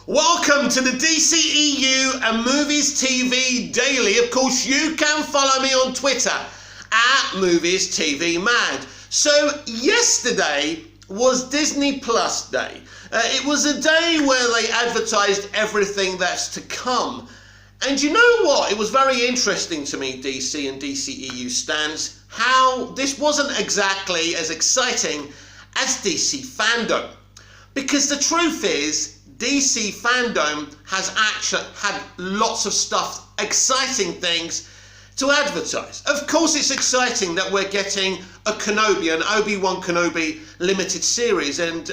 Welcome to the dceu and Movies TV Daily. Of course, you can follow me on Twitter at Movies TV Mad. So yesterday was Disney Plus Day. It was a day where they advertised everything that's to come. And you know what? It was very interesting to me, DC and dceu stands, how this wasn't exactly as exciting as DC Fandome. Because the truth is, DC Fandome has actually had lots of stuff, exciting things to advertise. Of course, it's exciting that we're getting a Kenobi, an Obi-Wan Kenobi limited series, and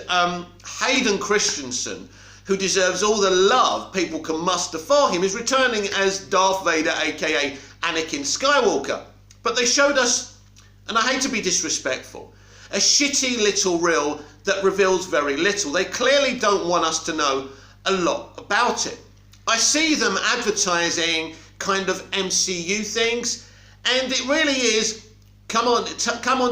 Hayden Christensen, who deserves all the love people can muster for him, is returning as Darth Vader, aka Anakin Skywalker. But they showed us, and I hate to be disrespectful, a shitty little reel that reveals very little. They clearly don't want us to know a lot about it. I see them advertising kind of MCU things, and it really is, come on,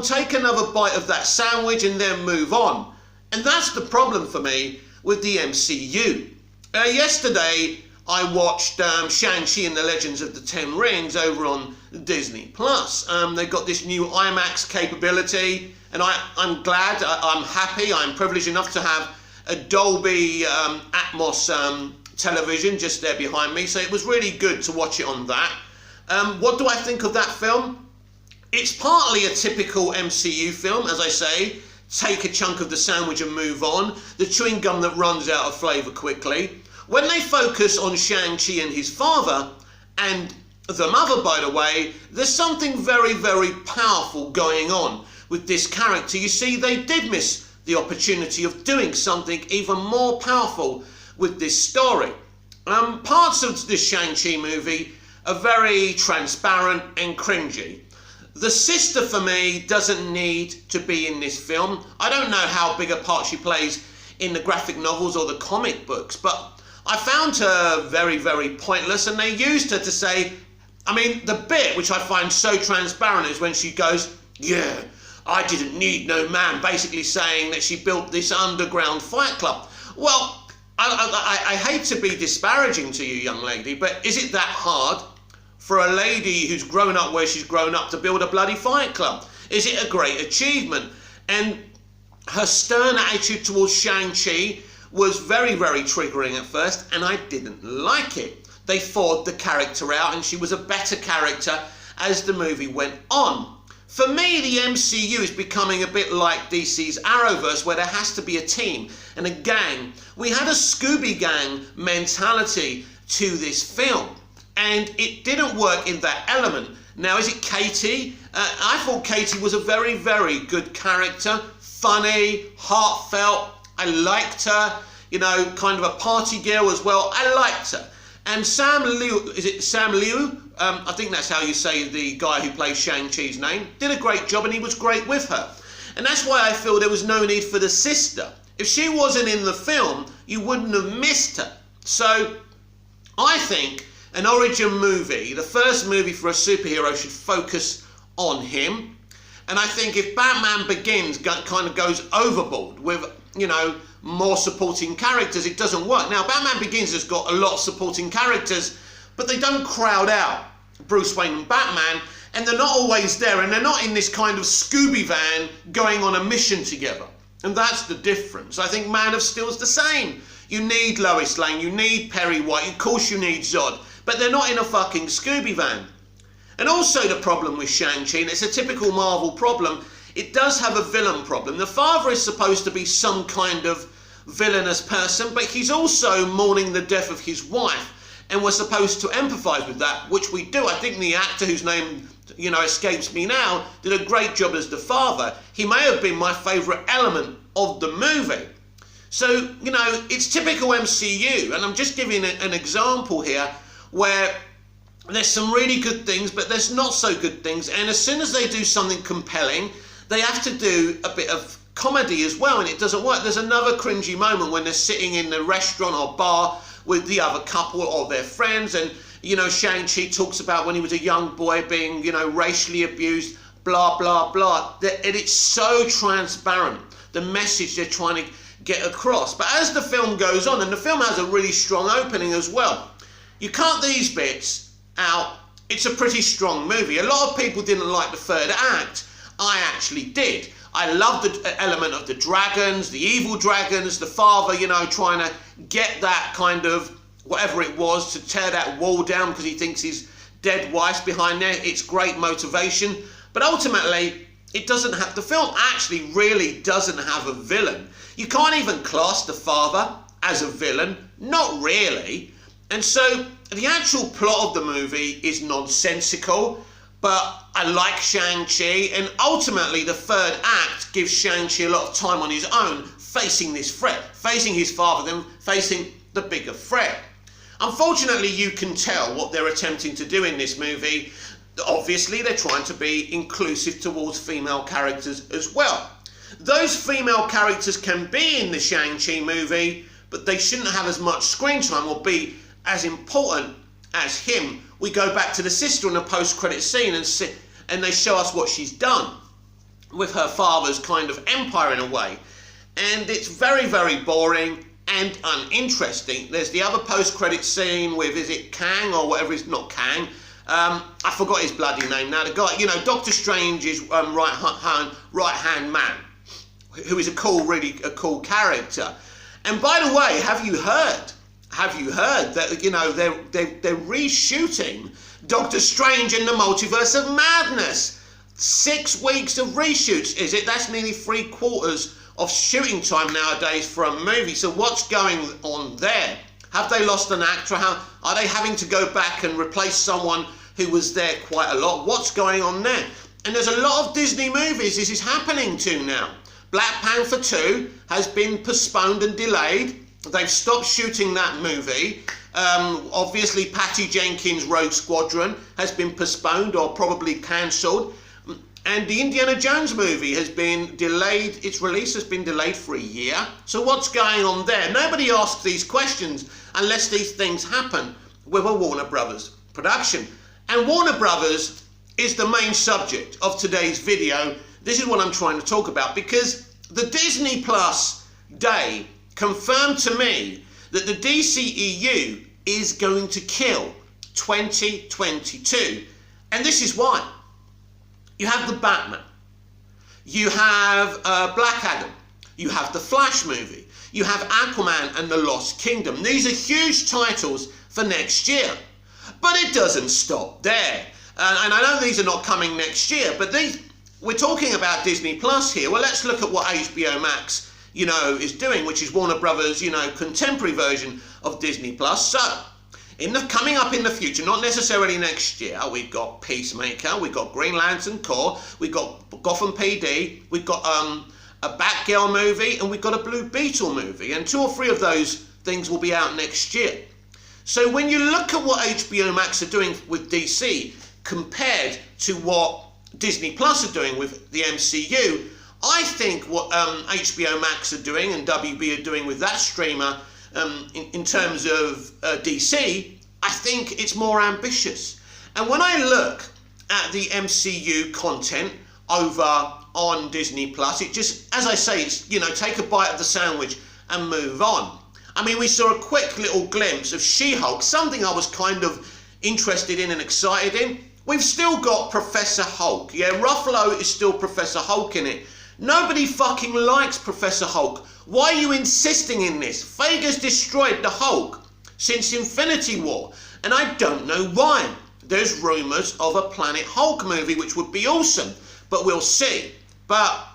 take another bite of that sandwich and then move on. And that's the problem for me with the MCU. Yesterday, I watched Shang-Chi and the Legends of the Ten Rings over on Disney Plus. They've got this new IMAX capability, and I'm glad, I'm happy, I'm privileged enough to have a Dolby Atmos television just there behind me, so it was really good to watch it on that. What do I think of that film? It's partly a typical MCU film, as I say, take a chunk of the sandwich and move on, the chewing gum that runs out of flavour quickly. When they focus on Shang-Chi and his father, and the mother, by the way, there's something very, very powerful going on with this character. You see, they did miss the opportunity of doing something even more powerful with this story. Parts of this Shang-Chi movie are very transparent and cringy. The sister, for me, doesn't need to be in this film. I don't know how big a part she plays in the graphic novels or the comic books, but I found her very, very pointless, and they used her to say, I mean, the bit which I find so transparent is when she goes, yeah, I didn't need no man, basically saying that she built this underground fight club. Well, I hate to be disparaging to you, young lady, but is it that hard for a lady who's grown up where she's grown up to build a bloody fight club? Is it a great achievement? And her stern attitude towards Shang-Chi was very, very triggering at first, and I didn't like it. They thawed the character out, and she was a better character as the movie went on. For me, the MCU is becoming a bit like DC's Arrowverse, where there has to be a team and a gang. We had a Scooby Gang mentality to this film, and it didn't work in that element. Now, is it Katie? I thought Katie was a very, very good character, funny, heartfelt. I liked her, you know, kind of a party girl as well. I liked her. And Sam Liu, is it Sam Liu? I think that's how you say the guy who plays Shang-Chi's name. Did a great job, and he was great with her. And that's why I feel there was no need for the sister. If she wasn't in the film, you wouldn't have missed her. So I think an origin movie, the first movie for a superhero, should focus on him. And I think if Batman Begins kind of goes overboard with, you know, more supporting characters, it doesn't work. Now, Batman Begins has got a lot of supporting characters, but they don't crowd out Bruce Wayne and Batman, and they're not always there, and they're not in this kind of Scooby van going on a mission together. And that's the difference. I think Man of Steel's the same. You need Lois Lane, you need Perry White, of course you need Zod, but they're not in a fucking Scooby van. And also the problem with Shang-Chi, and it's a typical Marvel problem, it does have a villain problem. The father is supposed to be some kind of villainous person, but he's also mourning the death of his wife, and we're supposed to empathise with that, which we do. I think the actor whose name, you know, escapes me now, did a great job as the father. He may have been my favourite element of the movie. So, you know, it's typical MCU, and I'm just giving an example here where there's some really good things, but there's not so good things, and as soon as they do something compelling, they have to do a bit of comedy as well, and it doesn't work. There's another cringy moment when they're sitting in the restaurant or bar with the other couple or their friends, and, you know, Shang-Chi talks about when he was a young boy being, you know, racially abused, blah, blah, blah. And it's so transparent, the message they're trying to get across. But as the film goes on, and the film has a really strong opening as well, you cut these bits out, it's a pretty strong movie. A lot of people didn't like the third act. I actually did. I loved the element of the dragons, the evil dragons, the father, you know, trying to get that kind of, whatever it was, to tear that wall down because he thinks his dead wife's behind there. It's great motivation. But ultimately, it doesn't have, the film actually really doesn't have a villain. You can't even class the father as a villain. Not really. And so the actual plot of the movie is nonsensical, but I like Shang-Chi, and ultimately the third act gives Shang-Chi a lot of time on his own, facing this threat, facing his father, then facing the bigger threat. Unfortunately, you can tell what they're attempting to do in this movie. Obviously, they're trying to be inclusive towards female characters as well. Those female characters can be in the Shang-Chi movie, but they shouldn't have as much screen time or be as important as him. We go back to the sister in the post-credit scene and they show us what she's done with her father's kind of empire in a way. And it's very, very boring and uninteresting. There's the other post-credit scene with, is it Kang or whatever, it's not Kang. I forgot his bloody name now. The guy, you know, Doctor Strange's right-hand man, who is a cool character. And by the way, have you heard that, you know, they're reshooting Doctor Strange in the Multiverse of Madness? 6 weeks of reshoots, is it? That's nearly 3/4 of shooting time nowadays for a movie. So what's going on there? Have they lost an actor? Are they having to go back and replace someone who was there quite a lot? What's going on there? And there's a lot of Disney movies this is happening to now. Black Panther 2 has been postponed and delayed. They've stopped shooting that movie. Obviously, Patty Jenkins' Rogue Squadron has been postponed or probably cancelled. And the Indiana Jones movie has been delayed. Its release has been delayed for a year. So what's going on there? Nobody asks these questions unless these things happen with a Warner Brothers production. And Warner Brothers is the main subject of today's video. This is what I'm trying to talk about, because the Disney Plus day confirmed to me that the DCEU is going to kill 2022. And this is why. You have the Batman. You have Black Adam. You have the Flash movie. You have Aquaman and the Lost Kingdom. These are huge titles for next year. But it doesn't stop there. And I know these are not coming next year, but we're talking about Disney Plus here. Well, let's look at what HBO Max, you know, is doing, which is Warner Brothers, you know, contemporary version of Disney Plus. So, coming up in the future, not necessarily next year, we've got Peacemaker, we've got Green Lantern Corps, we've got Gotham PD, we've got a Batgirl movie, and we've got a Blue Beetle movie. And 2 or 3 of those things will be out next year. So when you look at what HBO Max are doing with DC compared to what Disney Plus are doing with the MCU, I think what HBO Max are doing and WB are doing with that streamer in terms of DC, I think it's more ambitious. And when I look at the MCU content over on Disney Plus, it just, as I say, it's, you know, take a bite of the sandwich and move on. I mean, we saw a quick little glimpse of She-Hulk, something I was kind of interested in and excited in. We've still got Professor Hulk. Yeah, Ruffalo is still Professor Hulk in it. Nobody fucking likes Professor Hulk. Why are you insisting in this? Feige destroyed the Hulk since Infinity War, and I don't know why. There's rumours of a Planet Hulk movie, which would be awesome, but we'll see. But,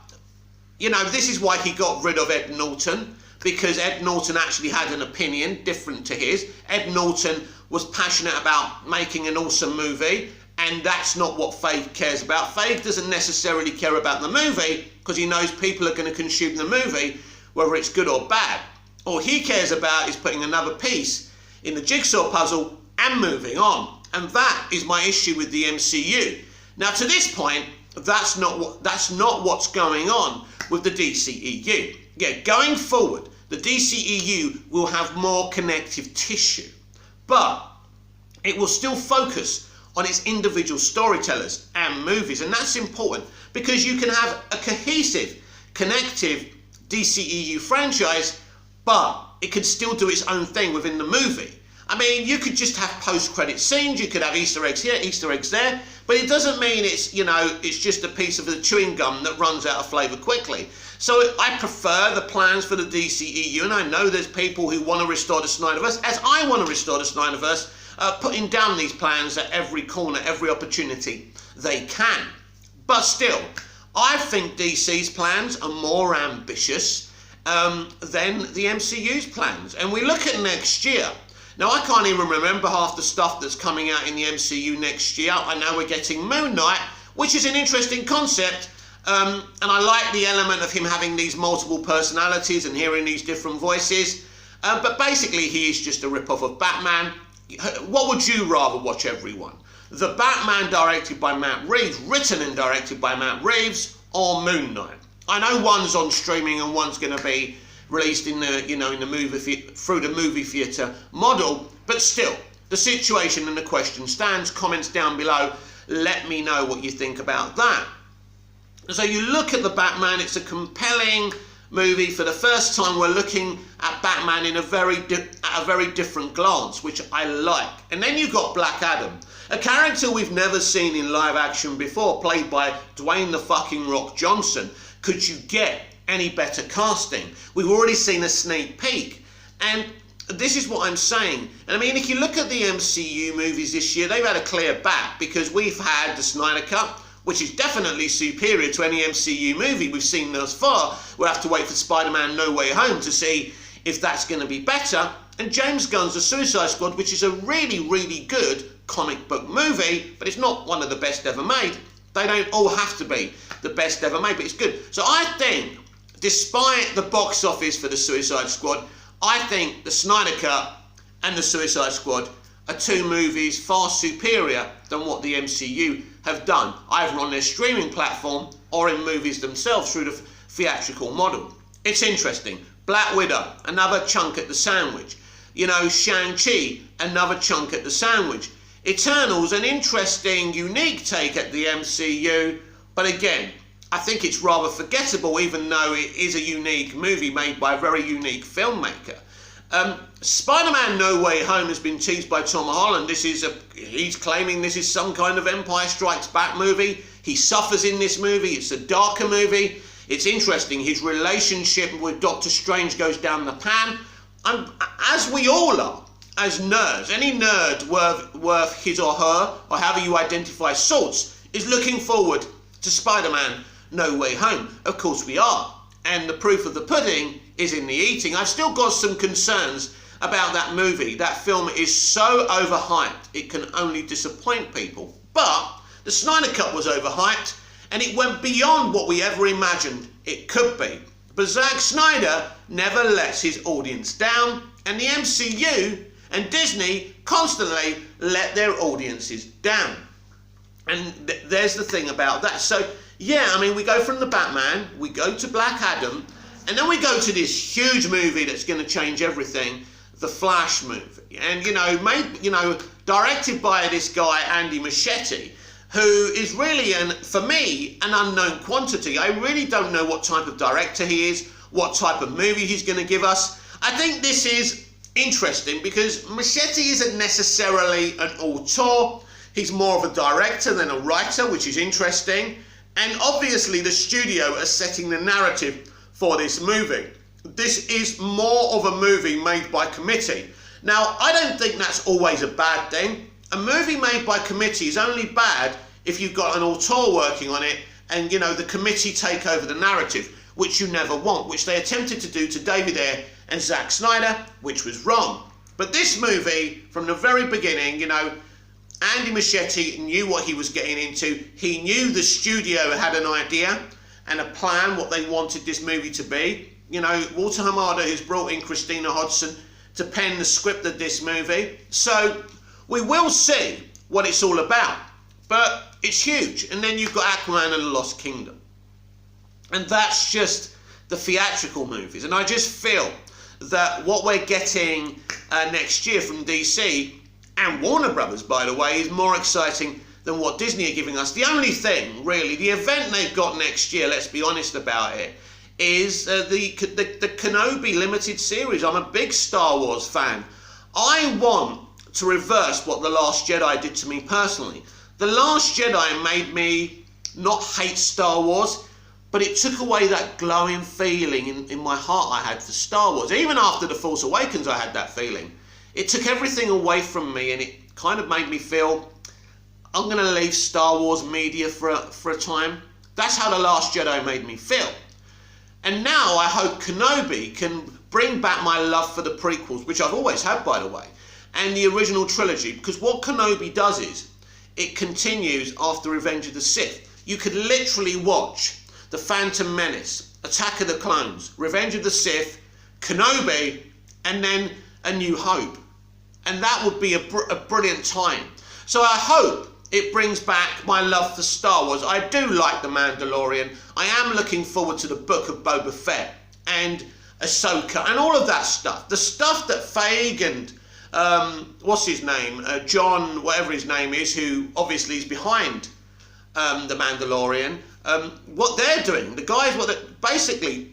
you know, this is why he got rid of Ed Norton, because Ed Norton actually had an opinion different to his. Ed Norton was passionate about making an awesome movie, and that's not what Feige cares about. Feige doesn't necessarily care about the movie because he knows people are going to consume the movie, whether it's good or bad. All he cares about is putting another piece in the jigsaw puzzle and moving on. And that is my issue with the MCU. Now, to this point, that's not what's going on with the DCEU. Yeah, going forward, the DCEU will have more connective tissue, but it will still focus on its individual storytellers and movies, and that's important because you can have a cohesive, connective DCEU franchise, but it could still do its own thing within the movie. I mean, you could just have post-credit scenes, you could have Easter eggs here, Easter eggs there, but it doesn't mean it's, it's just a piece of the chewing gum that runs out of flavour quickly. So I prefer the plans for the DCEU, and I know there's people who want to restore the Snyderverse, as I want to restore the Snyderverse, putting down these plans at every corner, every opportunity they can. But still, I think DC's plans are more ambitious than the MCU's plans. And we look at next year. Now, I can't even remember half the stuff that's coming out in the MCU next year. I know we're getting Moon Knight, which is an interesting concept. And I like the element of him having these multiple personalities and hearing these different voices. But basically, he is just a rip-off of Batman. What would you rather watch, everyone? The Batman directed by Matt Reeves, written and directed by Matt Reeves, or Moon Knight? I know one's on streaming and one's going to be released in the, in the movie through the movie theatre model, but still, the situation and the question stands. Comments down below. Let me know what you think about that. So you look at the Batman, it's a compelling movie. For the first time, we're looking at Batman in a very different glance, which I like. And then you've got Black Adam, a character we've never seen in live action before, played by Dwayne the fucking Rock Johnson. Could you get any better casting? We've already seen a sneak peek, and this is what I'm saying. And I mean, if you look at the MCU movies this year, they've had a clear bat, because we've had the Snyder Cut, which is definitely superior to any MCU movie we've seen thus far. We'll have to wait for Spider-Man No Way Home to see if that's going to be better. And James Gunn's The Suicide Squad, which is a really, really good comic book movie, but it's not one of the best ever made. They don't all have to be the best ever made, but it's good. So I think, despite the box office for The Suicide Squad, I think the Snyder Cut and The Suicide Squad are two movies far superior than what the MCU have done, either on their streaming platform or in movies themselves through the theatrical model. It's interesting. Black Widow, another chunk at the sandwich. Shang-Chi, another chunk at the sandwich. Eternals, an interesting, unique take at the MCU, but again, I think it's rather forgettable, even though it is a unique movie made by a very unique filmmaker. Spider-Man No Way Home has been teased by Tom Holland. He's claiming this is some kind of Empire Strikes Back movie. He suffers in this movie. It's a darker movie. It's interesting. His relationship with Doctor Strange goes down the pan. As we all are, as nerds, any nerd worth his or her, or however you identify sorts, is looking forward to Spider-Man No Way Home. Of course we are. And the proof of the pudding is in the eating. I've still got some concerns about that movie. That film is so overhyped, it can only disappoint people. But the Snyder Cut was overhyped, and it went beyond what we ever imagined it could be. But Zack Snyder never lets his audience down, and the MCU and Disney constantly let their audiences down. And there's the thing about that. So, yeah, I mean, we go from the Batman, we go to Black Adam, and then we go to this huge movie that's going to change everything, the Flash movie. And, directed by this guy, Andy Muschietti, who is really, for me, an unknown quantity. I really don't know what type of director he is, what type of movie he's going to give us. I think this is interesting because Muschietti isn't necessarily an auteur. He's more of a director than a writer, which is interesting. And obviously the studio are setting the narrative for this movie. This is more of a movie made by committee. Now, I don't think that's always a bad thing. A movie made by committee is only bad if you've got an auteur working on it and, the committee take over the narrative, which you never want, which they attempted to do to David Ayer and Zack Snyder, which was wrong. But this movie, from the very beginning, Andy Muschietti knew what he was getting into. He knew the studio had an idea and a plan, what they wanted this movie to be. Walter Hamada has brought in Christina Hodson to pen the script of this movie. So we will see what it's all about. But it's huge. And then you've got Aquaman and the Lost Kingdom. And that's just the theatrical movies. And I just feel that what we're getting next year from DC and Warner Brothers, by the way, is more exciting than what Disney are giving us. The only thing, really, the event they've got next year, let's be honest about it, is the Kenobi limited series. I'm a big Star Wars fan. I want to reverse what The Last Jedi did to me personally. The Last Jedi made me not hate Star Wars, but it took away that glowing feeling in my heart I had for Star Wars. Even after The Force Awakens, I had that feeling. It took everything away from me, and it kind of made me feel, I'm going to leave Star Wars media for a time. That's how The Last Jedi made me feel. And now I hope Kenobi can bring back my love for the prequels, which I've always had, by the way, and the original trilogy, because what Kenobi does is, it continues after Revenge of the Sith. You could literally watch The Phantom Menace, Attack of the Clones, Revenge of the Sith, Kenobi, and then A New Hope. And that would be a brilliant time. So I hope it brings back my love for Star Wars. I do like The Mandalorian. I am looking forward to the Book of Boba Fett and Ahsoka and all of that stuff. The stuff that Feige and, what's his name? John, whatever his name is, who obviously is behind The Mandalorian. What they're doing, the guys, basically,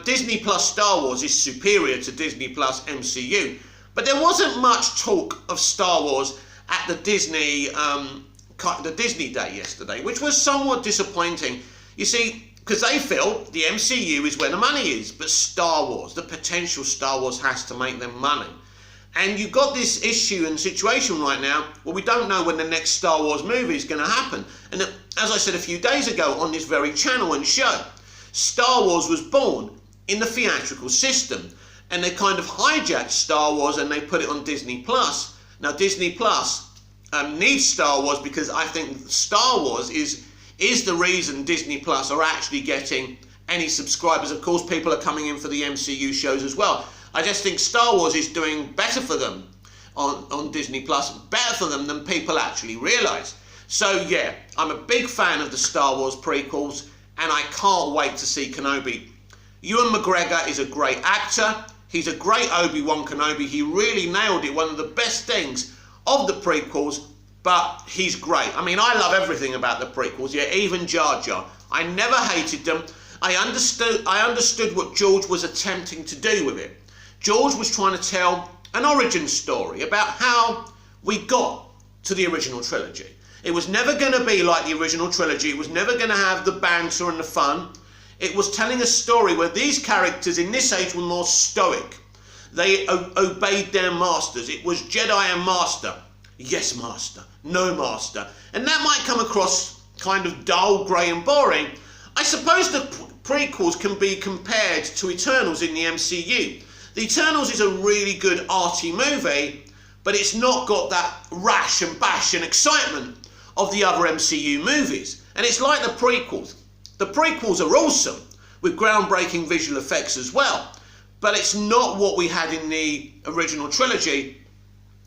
Disney Plus Star Wars is superior to Disney Plus MCU. But there wasn't much talk of Star Wars at the Disney Day yesterday, which was somewhat disappointing. You see, because they feel the MCU is where the money is, but Star Wars, the potential Star Wars has to make them money. And you've got this issue and situation right now where we don't know when the next Star Wars movie is going to happen. And as I said a few days ago on this very channel and show, Star Wars was born in the theatrical system. And they kind of hijacked Star Wars and they put it on Disney Plus. Now Disney Plus needs Star Wars because I think Star Wars is the reason Disney Plus are actually getting any subscribers. Of course, people are coming in for the MCU shows as well. I just think Star Wars is doing better for them on Disney Plus, better for them than people actually realise. So yeah, I'm a big fan of the Star Wars prequels and I can't wait to see Kenobi. Ewan McGregor is a great actor. He's a great Obi-Wan Kenobi. He really nailed it. One of the best things of the prequels, but he's great. I mean, I love everything about the prequels. Yeah, even Jar Jar. I never hated them. I understood what George was attempting to do with it. George was trying to tell an origin story about how we got to the original trilogy. It was never going to be like the original trilogy. It was never going to have the banter and the fun. It was telling a story where these characters in this age were more stoic. They obeyed their masters. It was Jedi and Master. Yes, Master. No, Master. And that might come across kind of dull, grey and boring. I suppose the prequels can be compared to Eternals in the MCU. The Eternals is a really good arty movie, but it's not got that rash and bash and excitement of the other MCU movies. And it's like the prequels. The prequels are awesome, with groundbreaking visual effects as well, but it's not what we had in the original trilogy.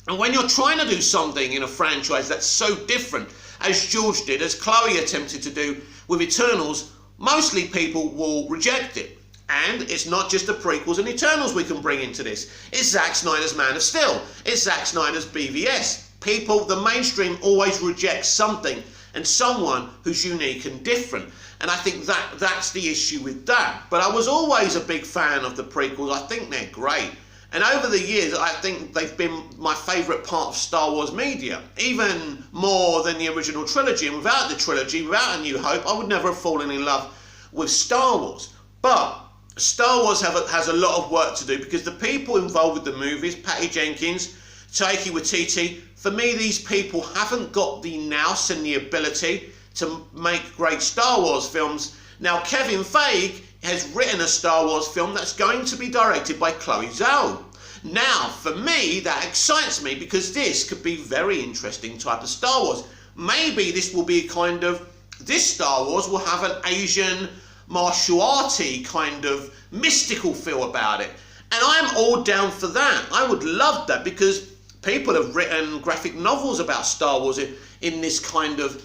And when you're trying to do something in a franchise that's so different, as George did, as Chloe attempted to do with Eternals, mostly people will reject it. And it's not just the prequels and Eternals we can bring into this. It's Zack Snyder's Man of Steel. It's Zack Snyder's BVS. People, the mainstream always rejects something and someone who's unique and different. And I think that's the issue with that. But I was always a big fan of the prequels. I think they're great. And over the years, I think they've been my favourite part of Star Wars media, even more than the original trilogy. And without the trilogy, without A New Hope, I would never have fallen in love with Star Wars. But Star Wars has a lot of work to do because the people involved with the movies, Patty Jenkins, Taika Waititi, for me, these people haven't got the nous and the ability to make great Star Wars films. Now, Kevin Feige has written a Star Wars film that's going to be directed by Chloe Zhao. Now, for me, that excites me because this could be very interesting type of Star Wars. Maybe this will be kind of, this Star Wars will have an Asian martial arty kind of mystical feel about it. And I'm all down for that. I would love that because people have written graphic novels about Star Wars in this kind of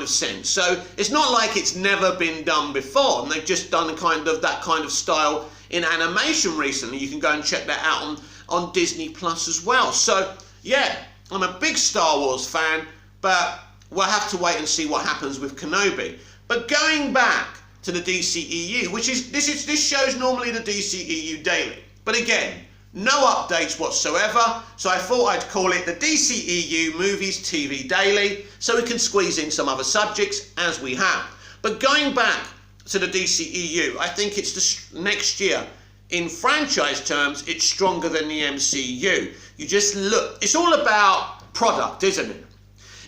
sense. So it's not like it's never been done before, and they've just done that kind of style in animation recently. You can go and check that out on Disney Plus as well. So yeah, I'm a big Star Wars fan, but we'll have to wait and see what happens with Kenobi. But going back to the DCEU, this show's normally the DCEU Daily. But again, no updates whatsoever, so I thought I'd call it the DCEU Movies TV Daily, so we can squeeze in some other subjects as we have. But going back to the DCEU, I think it's next year, in franchise terms, it's stronger than the MCU. You just look, it's all about product, isn't it?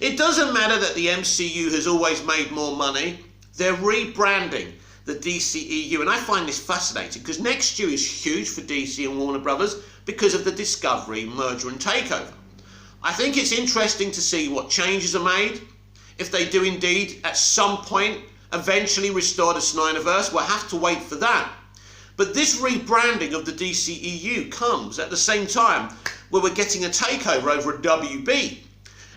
It doesn't matter that the MCU has always made more money. They're rebranding the DCEU, and I find this fascinating because next year is huge for DC and Warner Brothers because of the Discovery merger and takeover. I think it's interesting to see what changes are made. If they do indeed at some point eventually restore the Snyderverse, we'll have to wait for that. But this rebranding of the DCEU comes at the same time where we're getting a takeover over at WB.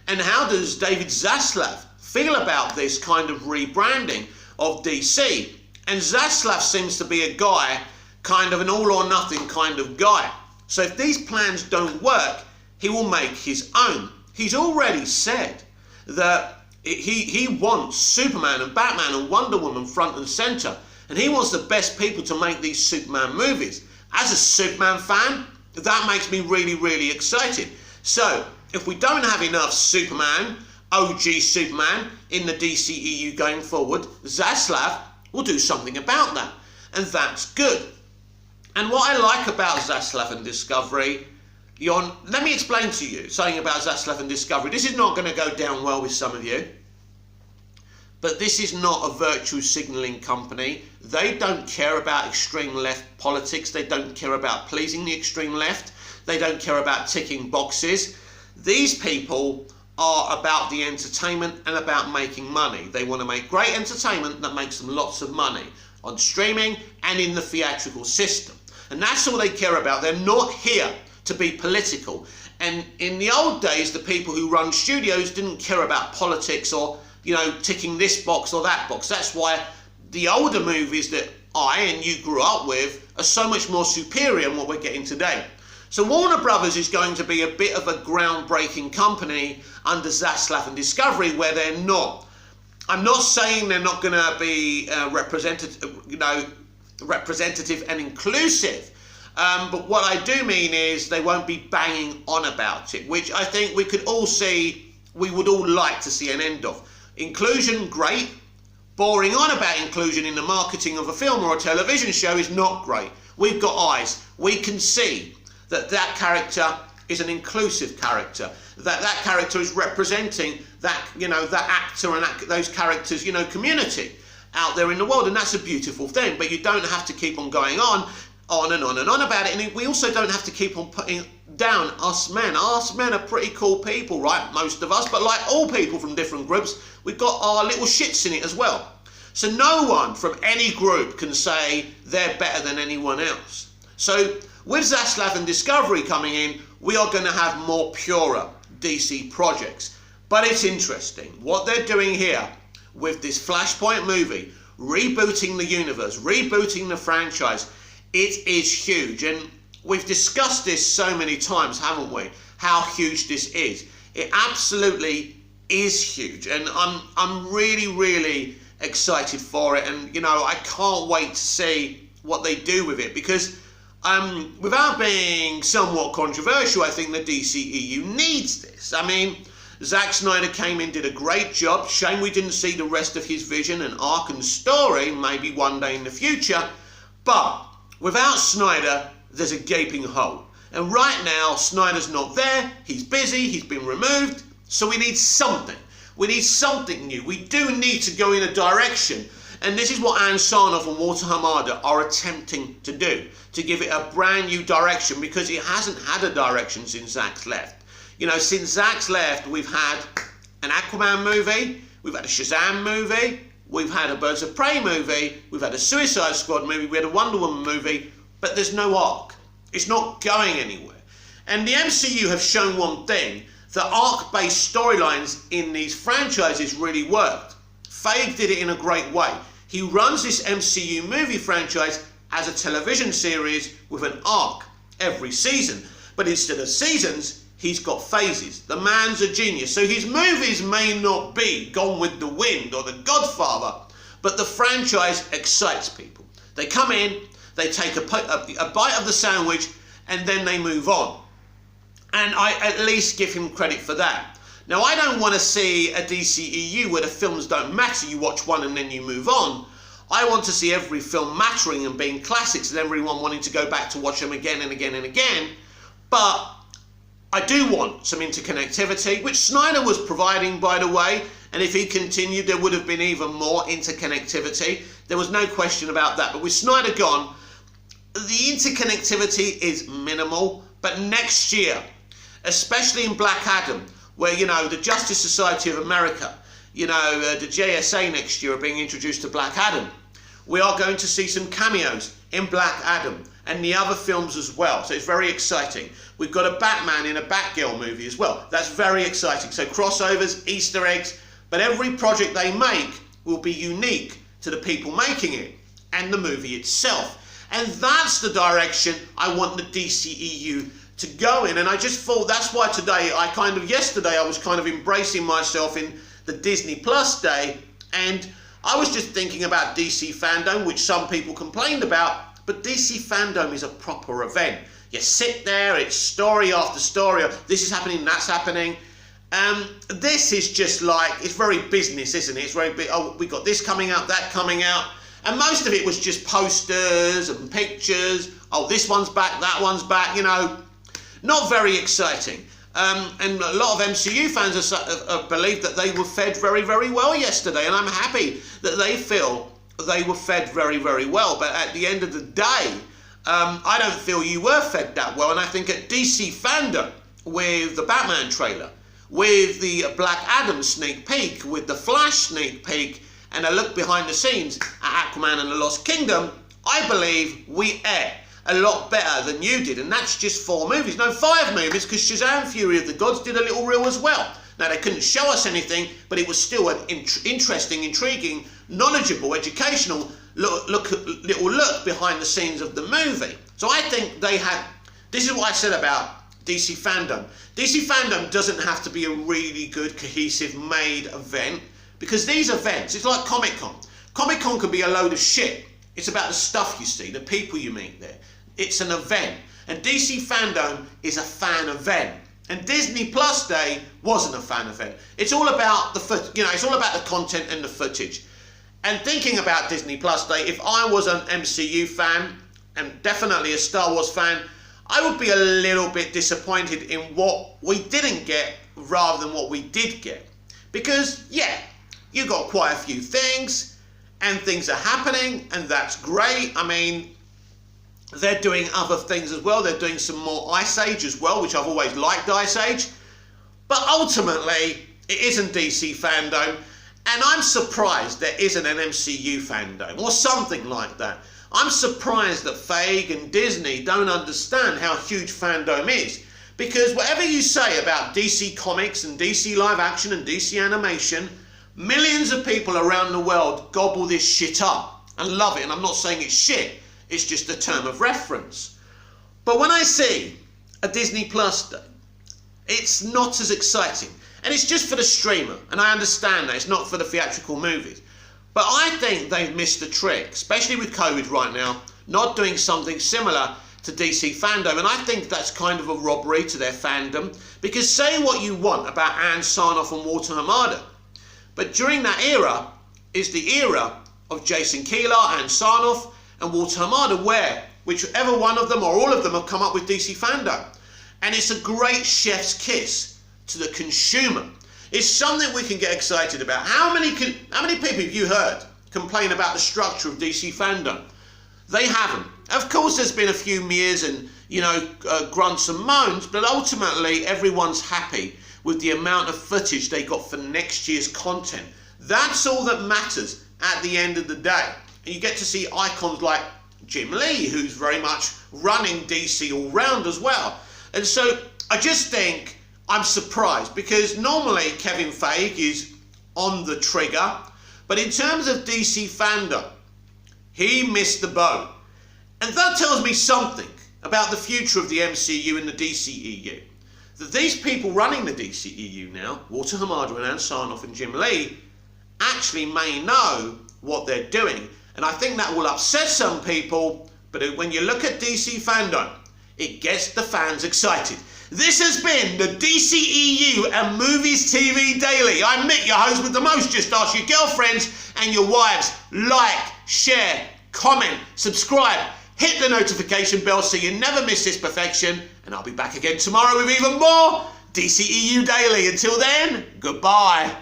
And how does David Zaslav feel about this kind of rebranding of DC? And Zaslav seems to be a guy, kind of an all or nothing kind of guy. So if these plans don't work, he will make his own. He's already said that he wants Superman and Batman and Wonder Woman front and centre. And he wants the best people to make these Superman movies. As a Superman fan, that makes me really, really excited. So if we don't have enough Superman, OG Superman, in the DCEU going forward, Zaslav will do something about that. And that's good. And what I like about Zaslav and Discovery, let me explain to you something about Zaslav and Discovery. This is not going to go down well with some of you. But this is not a virtue signalling company. They don't care about extreme left politics. They don't care about pleasing the extreme left. They don't care about ticking boxes. These people are about the entertainment and about making money. They want to make great entertainment that makes them lots of money on streaming and in the theatrical system. And that's all they care about. They're not here to be political. And in the old days, the people who run studios didn't care about politics or, ticking this box or that box. That's why the older movies that I and you grew up with are so much more superior than what we're getting today. So Warner Brothers is going to be a bit of a groundbreaking company under Zaslav and Discovery where they're not. I'm not saying they're not going to be representative and inclusive. But what I do mean is they won't be banging on about it, which I think we would all like to see an end of. Inclusion, great. Boring on about inclusion in the marketing of a film or a television show is not great. We've got eyes. We can see that character is an inclusive character. That character is representing that actor and those characters, community out there in the world, and that's a beautiful thing. But you don't have to keep on going on and on and on about it. And we also don't have to keep on putting down us men. Us men are pretty cool people, right? Most of us, but like all people from different groups, we've got our little shits in it as well. So no one from any group can say they're better than anyone else. So with Zaslav and Discovery coming in, we are going to have more purer DC projects. But it's interesting what they're doing here with this Flashpoint movie, rebooting the universe, rebooting the franchise. It is huge, and we've discussed this so many times, haven't we? How huge this is. It absolutely is huge, and I'm really, really excited for it. And I can't wait to see what they do with it because, without being somewhat controversial, I think the DCEU needs this. I mean, Zack Snyder came in, did a great job. Shame we didn't see the rest of his vision and arc and story, maybe one day in the future, but without Snyder, there's a gaping hole. And right now, Snyder's not there. He's busy. He's been removed. So we need something. We need something new. We do need to go in a direction. And this is what Ann Sarnoff and Walter Hamada are attempting to do, to give it a brand new direction, because it hasn't had a direction since Zack's left. Since Zack's left, we've had an Aquaman movie. We've had a Shazam movie. We've had a Birds of Prey movie, we've had a Suicide Squad movie, we had a Wonder Woman movie, but there's no arc. It's not going anywhere. And the MCU have shown one thing, that arc-based storylines in these franchises really worked. Feige did it in a great way. He runs this MCU movie franchise as a television series with an arc every season. But instead of seasons, he's got phases. The man's a genius. So his movies may not be Gone with the Wind or The Godfather, but the franchise excites people. They come in, they take a bite of the sandwich, and then they move on. And I at least give him credit for that. Now, I don't want to see a DCEU where the films don't matter. You watch one and then you move on. I want to see every film mattering and being classics and everyone wanting to go back to watch them again and again and again. But I do want some interconnectivity, which Snyder was providing, by the way. And if he continued, there would have been even more interconnectivity. There was no question about that. But with Snyder gone, the interconnectivity is minimal. But next year, especially in Black Adam, where, you know, the Justice Society of America, you know, the JSA next year are being introduced to Black Adam. We are going to see some cameos in Black Adam and the other films as well. So it's very exciting. We've got a Batman in a Batgirl movie as well. That's very exciting. So crossovers, Easter eggs, but every project they make will be unique to the people making it and the movie itself. And that's the direction I want the DCEU to go in. And I just thought that's why today yesterday I was kind of embracing myself in the Disney Plus day, and I was just thinking about DC Fandome, which some people complained about, but DC Fandome is a proper event. You sit there, it's story after story, this is happening, that's happening. This is just like, it's very business, isn't it? It's very big, oh, we got this coming out, that coming out, and most of it was just posters and pictures. Oh, this one's back, that one's back, you know. Not very exciting. And a lot of MCU fans believe that they were fed very, very well yesterday. And I'm happy that they feel they were fed very, very well. But at the end of the day, I don't feel you were fed that well. And I think at DC Fandom, with the Batman trailer, with the Black Adam sneak peek, with the Flash sneak peek, and a look behind the scenes at Aquaman and the Lost Kingdom, I believe we ate a lot better than you did. And that's just 4 movies. No, 5 movies, because Shazam! Fury of the Gods did a little reel as well. Now, they couldn't show us anything, but it was still an interesting, intriguing, knowledgeable, educational little look behind the scenes of the movie. So I think they had, this is what I said about DC Fandom. DC Fandom doesn't have to be a really good, cohesive, made event, because these events, it's like Comic-Con. Comic-Con can be a load of shit. It's about the stuff you see, the people you meet there. It's an event. And DC Fandom is a fan event. And Disney Plus Day wasn't a fan event. It's all about it's all about the content and the footage. And thinking about Disney Plus Day, if I was an MCU fan, and definitely a Star Wars fan, I would be a little bit disappointed in what we didn't get rather than what we did get. Because, yeah, you got quite a few things, and things are happening, and that's great. I mean, they're doing other things as well. They're doing some more Ice Age as well, which I've always liked Ice Age. But ultimately, it isn't DC Fandome, and I'm surprised there isn't an MCU Fandome, or something like that. I'm surprised that Feige and Disney don't understand how huge Fandome is. Because whatever you say about DC Comics and DC Live Action and DC Animation, millions of people around the world gobble this shit up and love it. And I'm not saying it's shit, it's just a term of reference. But when I see a Disney Plus Day, it's not as exciting. And it's just for the streamer. And I understand that, it's not for the theatrical movies. But I think they've missed the trick, especially with COVID right now, not doing something similar to DC Fandome. And I think that's kind of a robbery to their fandom. Because say what you want about Ann Sarnoff and Walter Hamada, but during that era is the era of Jason Kilar, Ann Sarnoff, and Walter Hamada, where whichever one of them or all of them have come up with DC Fandome. And it's a great chef's kiss to the consumer. It's something we can get excited about. How many people have you heard complain about the structure of DC Fandome? They haven't. Of course, there's been a few mews and, grunts and moans, but ultimately everyone's happy with the amount of footage they got for next year's content. That's all that matters at the end of the day. And you get to see icons like Jim Lee, who's very much running DC all round as well. And so I just think I'm surprised, because normally Kevin Feige is on the trigger, but in terms of DC Fandom, he missed the boat. And that tells me something about the future of the MCU and the DCEU. That these people running the DCEU now, Walter Hamada and Ann Sarnoff and Jim Lee, actually may know what they're doing. And I think that will upset some people, but when you look at DC fandom, it gets the fans excited. This has been the DCEU and Movies TV Daily. I'm Mick, your host with the most. Just ask your girlfriends and your wives. Like, share, comment, subscribe, hit the notification bell so you never miss this perfection. And I'll be back again tomorrow with even more DCEU Daily. Until then, goodbye.